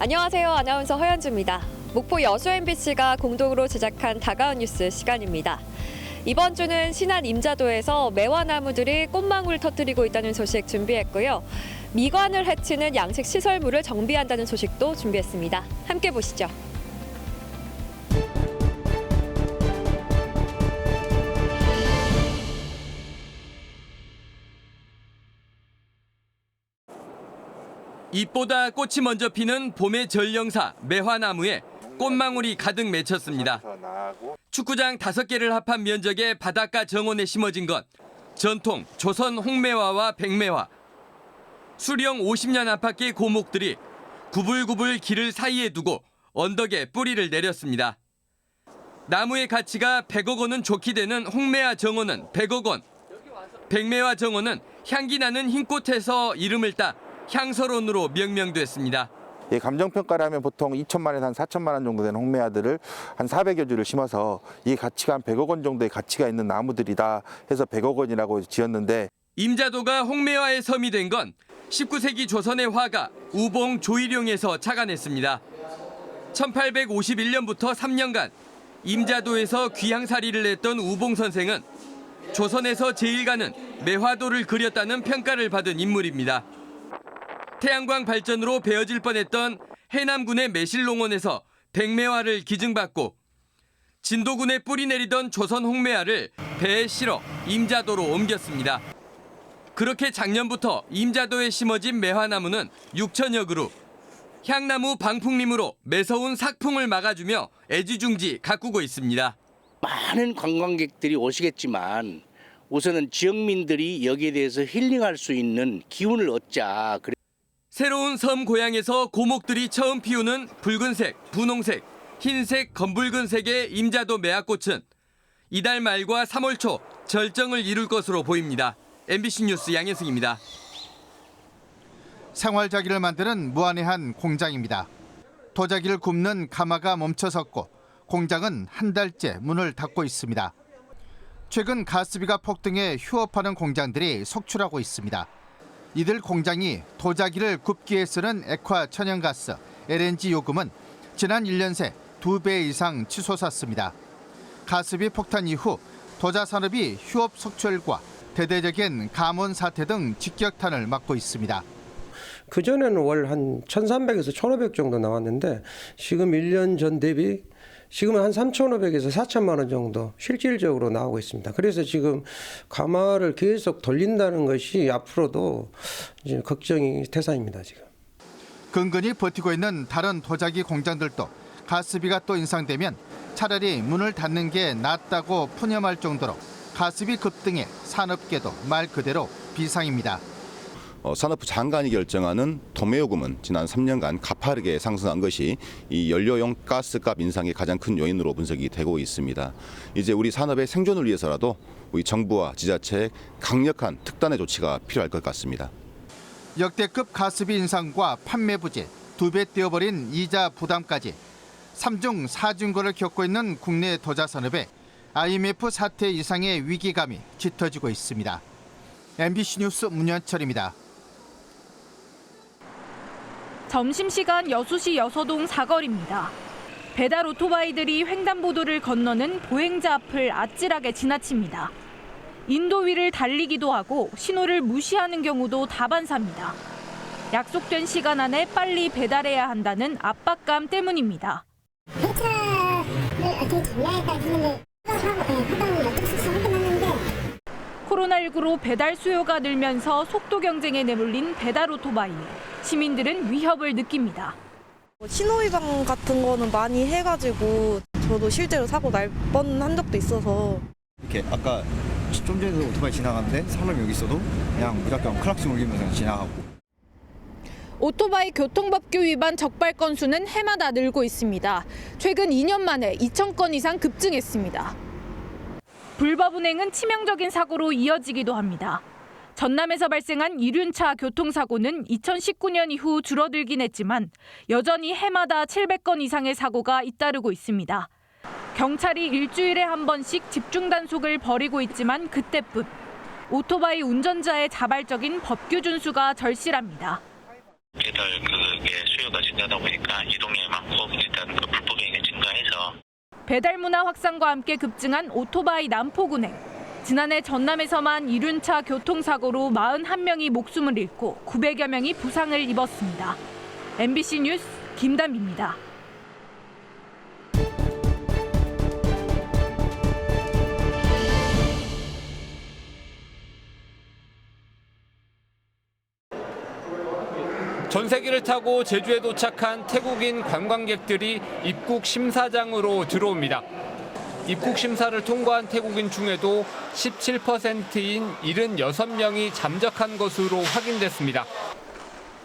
안녕하세요. 아나운서 허연주입니다. 목포 여수 MBC가 공동으로 제작한 다가온 뉴스 시간입니다. 이번 주는 신안 임자도에서 매화나무들이 꽃망울을 터뜨리고 있다는 소식 준비했고요. 미관을 해치는 양식 시설물을 정비한다는 소식도 준비했습니다. 함께 보시죠. 잎보다 꽃이 먼저 피는 봄의 전령사 매화나무에 꽃망울이 가득 맺혔습니다. 축구장 5개를 합한 면적의 바닷가 정원에 심어진 건 전통 조선 홍매화와 백매화. 수령 50년 안팎의 고목들이 구불구불 길을 사이에 두고 언덕에 뿌리를 내렸습니다. 나무의 가치가 100억 원은 좋게 되는 홍매화 정원은 100억 원. 백매화 정원은 향기 나는 흰꽃에서 이름을 따 향설원으로 명명됐습니다. 감정평가를 하면 보통 2천만 원에서 한 4천만 원 정도 되는 홍매화들을 한 400여 주를 심어서 이 가치가 한 100억 원 정도의 가치가 있는 나무들이다 해서 100억 원이라고 지었는데, 임자도가 홍매화의 섬이 된 건 19세기 조선의 화가 우봉 조일용에서 착안했습니다. 1851년부터 3년간 임자도에서 귀향살이를 했던 우봉 선생은 조선에서 제일 가는 매화도를 그렸다는 평가를 받은 인물입니다. 태양광 발전으로 베어질 뻔했던 해남군의 매실농원에서 백매화를 기증받고 진도군에 뿌리 내리던 조선 홍매화를 배에 실어 임자도로 옮겼습니다. 그렇게 작년부터 임자도에 심어진 매화나무는 6천여 그루, 향나무 방풍림으로 매서운 삭풍을 막아주며 애지중지 가꾸고 있습니다. 많은 관광객들이 오시겠지만 우선은 지역민들이 여기에 대해서 힐링할 수 있는 기운을 얻자. 새로운 섬 고향에서 고목들이 처음 피우는 붉은색, 분홍색, 흰색, 검붉은색의 임자도 매화꽃은 이달 말과 3월 초 절정을 이룰 것으로 보입니다. MBC 뉴스 양현승입니다. 생활자기를 만드는 무안의 한 공장입니다. 도자기를 굽는 가마가 멈춰섰고 공장은 한 달째 문을 닫고 있습니다. 최근 가스비가 폭등해 휴업하는 공장들이 속출하고 있습니다. 이들 공장이 도자기를 굽기에 쓰는 액화 천연가스, LNG 요금은 지난 1년 새 2배 이상 치솟았습니다. 가스비 폭탄 이후 도자 산업이 휴업 속출과 대대적인 가뭄 사태 등 직격탄을 맞고 있습니다. 그전에는 월 한 1,300에서 1,500 정도 나왔는데 지금 1년 전 대비 지금은 한 3,500에서 4천만 원 정도 실질적으로 나오고 있습니다. 그래서 지금 가마를 계속 돌린다는 것이 앞으로도 이제 걱정이 태산입니다, 지금. 근근히 버티고 있는 다른 도자기 공장들도 가스비가 또 인상되면 차라리 문을 닫는 게 낫다고 푸념할 정도로 가스비 급등에 산업계도 말 그대로 비상입니다. 산업부 장관이 결정하는 도매요금은 지난 3년간 가파르게 상승한 것이 이 연료용 가스값 인상의 가장 큰 요인으로 분석이 되고 있습니다. 이제 우리 산업의 생존을 위해서라도 우리 정부와 지자체의 강력한 특단의 조치가 필요할 것 같습니다. 역대급 가스비 인상과 판매 부재, 2배 뛰어버린 이자 부담까지 3중 4중고를 겪고 있는 국내 도자 산업에 IMF 사태 이상의 위기감이 짙어지고 있습니다. MBC 뉴스 문현철입니다. 점심시간 여수시 여서동 사거리입니다. 배달 오토바이들이 횡단보도를 건너는 보행자 앞을 아찔하게 지나칩니다. 인도 위를 달리기도 하고 신호를 무시하는 경우도 다반사입니다. 약속된 시간 안에 빨리 배달해야 한다는 압박감 때문입니다. 코로나19로 배달 수요가 늘면서 속도 경쟁에 내몰린 배달 오토바이. 시민들은 위협을 느낍니다. 신호위반 같은 거는 많이 해가지고 저도 실제로 사고 날 뻔한 적도 있어서. 이렇게 아까 좀 전에도 오토바이 지나갔는데 사람이 여기 있어도 그냥 무작정 클락션 울리면서 지나가고. 오토바이 교통법규 위반 적발 건수는 해마다 늘고 있습니다. 최근 2년 만에 2,000건 이상 급증했습니다. 불법 운행은 치명적인 사고로 이어지기도 합니다. 전남에서 발생한 이륜차 교통사고는 2019년 이후 줄어들긴 했지만 여전히 해마다 700건 이상의 사고가 잇따르고 있습니다. 경찰이 일주일에 한 번씩 집중 단속을 벌이고 있지만 그때뿐 오토바이 운전자의 자발적인 법규 준수가 절실합니다. 배달 그게 수요가 증가하다 보니까 이동량이 많고 일단 그 불법행위가 증가해서 배달 문화 확산과 함께 급증한 오토바이 난폭운행. 지난해 전남에서만 이륜차 교통사고로 41명이 목숨을 잃고 900여 명이 부상을 입었습니다. MBC 뉴스 김담비입니다. 전세기를 타고 제주에 도착한 태국인 관광객들이 입국 심사장으로 들어옵니다. 입국 심사를 통과한 태국인 중에도 17%인 76명이 잠적한 것으로 확인됐습니다.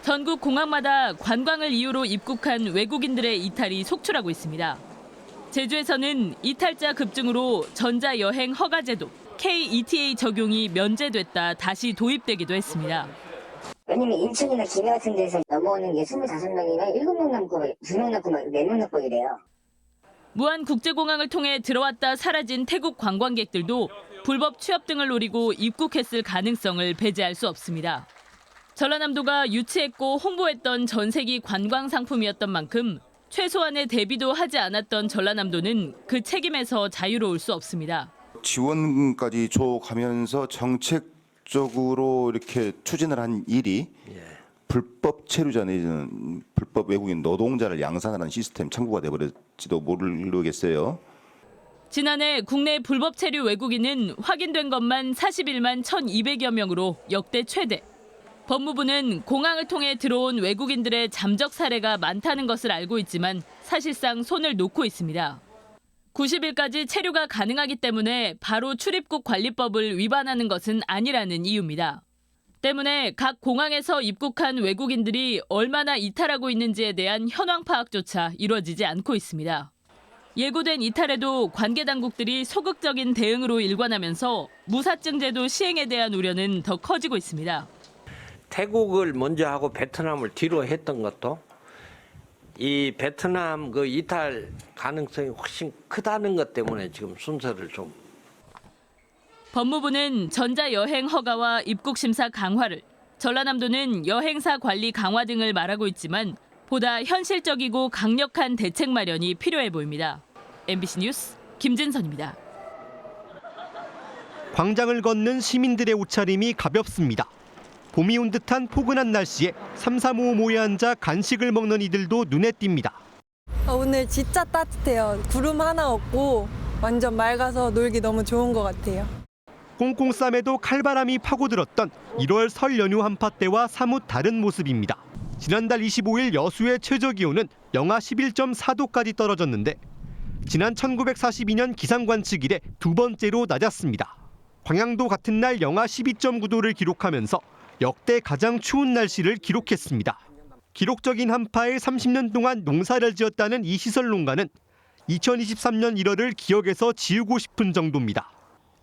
전국 공항마다 관광을 이유로 입국한 외국인들의 이탈이 속출하고 있습니다. 제주에서는 이탈자 급증으로 전자여행 허가제도 KETA 적용이 면제됐다 다시 도입되기도 했습니다. 왜냐면 인천이나 기내 같은 데서 넘어오는 게 25명이나 7명 남고 2명 남고 4명 남고 이래요. 무안국제공항을 통해 들어왔다 사라진 태국 관광객들도 불법 취업 등을 노리고 입국했을 가능성을 배제할 수 없습니다. 전라남도가 유치했고 홍보했던 전세기 관광 상품이었던 만큼 최소한의 대비도 하지 않았던 전라남도는 그 책임에서 자유로울 수 없습니다. 지원까지 줘가면서 정책적으로 이렇게 추진을 한 일이 불법 체류자 내지는 불법 외국인 노동자를 양산하는 시스템 창구가 돼버릴지도 모르겠어요. 지난해 국내 불법 체류 외국인은 확인된 것만 41만 1,200여 명으로 역대 최대. 법무부는 공항을 통해 들어온 외국인들의 잠적 사례가 많다는 것을 알고 있지만 사실상 손을 놓고 있습니다. 90일까지 체류가 가능하기 때문에 바로 출입국 관리법을 위반하는 것은 아니라는 이유입니다. 때문에 각 공항에서 입국한 외국인들이 얼마나 이탈하고 있는지에 대한 현황 파악조차 이루어지지 않고 있습니다. 예고된 이탈에도 관계 당국들이 소극적인 대응으로 일관하면서 무사증 제도 시행에 대한 우려는 더 커지고 있습니다. 태국을 먼저 하고 베트남을 뒤로 했던 것도 이 베트남 그 이탈 가능성이 훨씬 크다는 것 때문에 지금 순서를 좀. 법무부는 전자여행 허가와 입국심사 강화를, 전라남도는 여행사 관리 강화 등을 말하고 있지만 보다 현실적이고 강력한 대책 마련이 필요해 보입니다. MBC 뉴스 김진선입니다. 광장을 걷는 시민들의 옷차림이 가볍습니다. 봄이 온 듯한 포근한 날씨에 삼삼오오 모여 앉아 간식을 먹는 이들도 눈에 띕니다. 오늘 진짜 따뜻해요. 구름 하나 없고 완전 맑아서 놀기 너무 좋은 것 같아요. 꽁꽁쌈에도 칼바람이 파고들었던 1월 설 연휴 한파 때와 사뭇 다른 모습입니다. 지난달 25일 여수의 최저기온은 영하 11.4도까지 떨어졌는데 지난 1942년 기상관측 이래 두 번째로 낮았습니다. 광양도 같은 날 영하 12.9도를 기록하면서 역대 가장 추운 날씨를 기록했습니다. 기록적인 한파에 30년 동안 농사를 지었다는 이 시설 농가는 2023년 1월을 기억에서 지우고 싶은 정도입니다.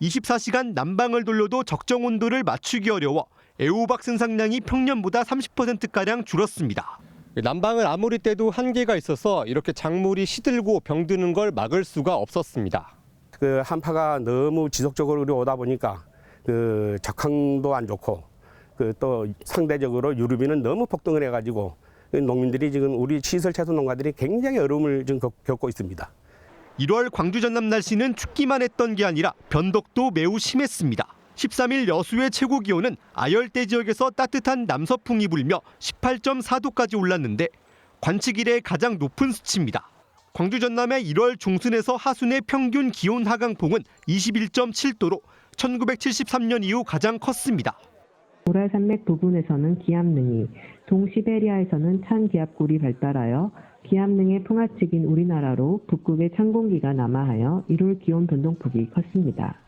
24시간 난방을 돌려도 적정 온도를 맞추기 어려워 애호박 생산량이 평년보다 30%가량 줄었습니다. 난방을 아무리 떼도 한계가 있어서 이렇게 작물이 시들고 병드는 걸 막을 수가 없었습니다. 그 한파가 너무 지속적으로 오다 보니까 그 적황도 안 좋고 그 또 상대적으로 유류비는 너무 폭등을 해가지고 농민들이 지금 우리 시설 채소 농가들이 굉장히 어려움을 지금 겪고 있습니다. 1월 광주 전남 날씨는 춥기만 했던 게 아니라 변덕도 매우 심했습니다. 13일 여수의 최고 기온은 아열대 지역에서 따뜻한 남서풍이 불며 18.4도까지 올랐는데 관측 이래 가장 높은 수치입니다. 광주 전남의 1월 중순에서 하순의 평균 기온 하강폭은 21.7도로 1973년 이후 가장 컸습니다. 우랄산맥 부근에서는 기압능이, 동시베리아에서는 찬 기압골이 발달하여 기압능의 풍화측인 우리나라로 북극의 찬 공기가 남하하여 1월 기온 변동폭이 컸습니다.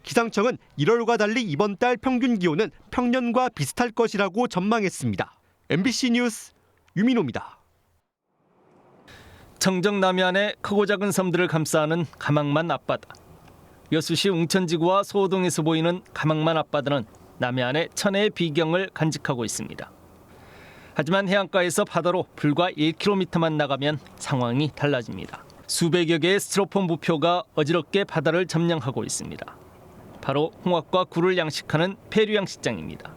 기상청은 1월과 달리 이번 달 평균 기온은 평년과 비슷할 것이라고 전망했습니다. MBC 뉴스 유민호입니다. 청정 남해안의 크고 작은 섬들을 감싸는 가망만 앞바다. 여수시 웅천지구와 소호동에서 보이는 가망만 앞바다는 남해안의 천혜의 비경을 간직하고 있습니다. 하지만 해안가에서 바다로 불과 1km만 나가면 상황이 달라집니다. 수백여 개의 스티로폼 부표가 어지럽게 바다를 점령하고 있습니다. 바로 홍합과 굴을 양식하는 폐류 양식장입니다.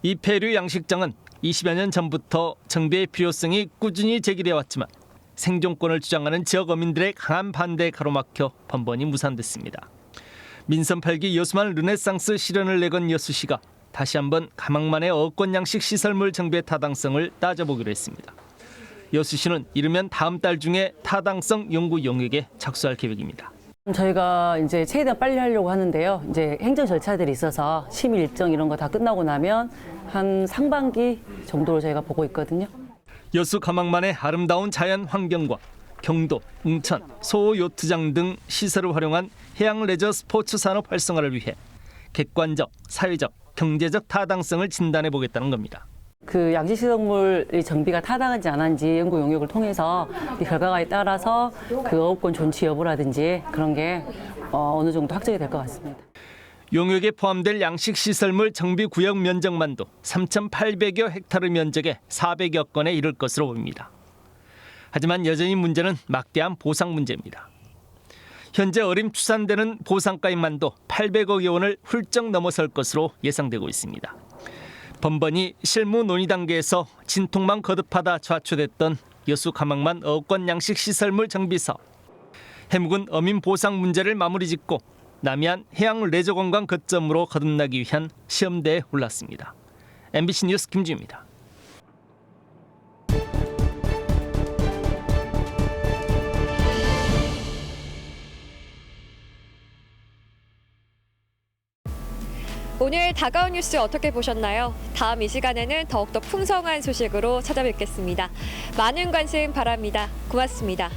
이 폐류 양식장은 20여 년 전부터 정비의 필요성이 꾸준히 제기돼 왔지만 생존권을 주장하는 지역 어민들의 강한 반대에 가로막혀 번번이 무산됐습니다. 민선 8기 여수만 르네상스 실현을 내건 여수시가 다시 한번 가망만의 어권 양식 시설물 정비의 타당성을 따져보기로 했습니다. 여수시는 이르면 다음 달 중에 타당성 연구 용역에 착수할 계획입니다. 저희가 이제 최대한 빨리 하려고 하는데요. 이제 행정 절차들이 있어서 심의 일정 이런 거 다 끝나고 나면 한 상반기 정도로 저희가 보고 있거든요. 여수 가망만의 아름다운 자연 환경과 경도, 웅천, 소호 요트장 등 시설을 활용한 해양 레저 스포츠 산업 활성화를 위해 객관적, 사회적, 경제적 타당성을 진단해 보겠다는 겁니다. 그 양식시설물 정비가 타당한지 안 한지 연구 용역을 통해서 이 결과에 따라서 그 어업권 존치 여부라든지 그런 게 어느 정도 확정이 될 것 같습니다. 용역에 포함될 양식시설물 정비구역 면적만도 3,800여 헥타르 면적에 400여 건에 이를 것으로 보입니다. 하지만 여전히 문제는 막대한 보상 문제입니다. 현재 어림추산되는 보상가액만도 800억여 원을 훌쩍 넘어설 것으로 예상되고 있습니다. 번번이 실무 논의 단계에서 진통만 거듭하다 좌초됐던 여수 가망만 어권 양식시설물 정비 사업. 해묵은 어민 보상 문제를 마무리짓고 남해안 해양 레저관광 거점으로 거듭나기 위한 시험대에 올랐습니다. MBC 뉴스 김지우입니다. 오늘 다가온 뉴스 어떻게 보셨나요? 다음 이 시간에는 더욱더 풍성한 소식으로 찾아뵙겠습니다. 많은 관심 바랍니다. 고맙습니다.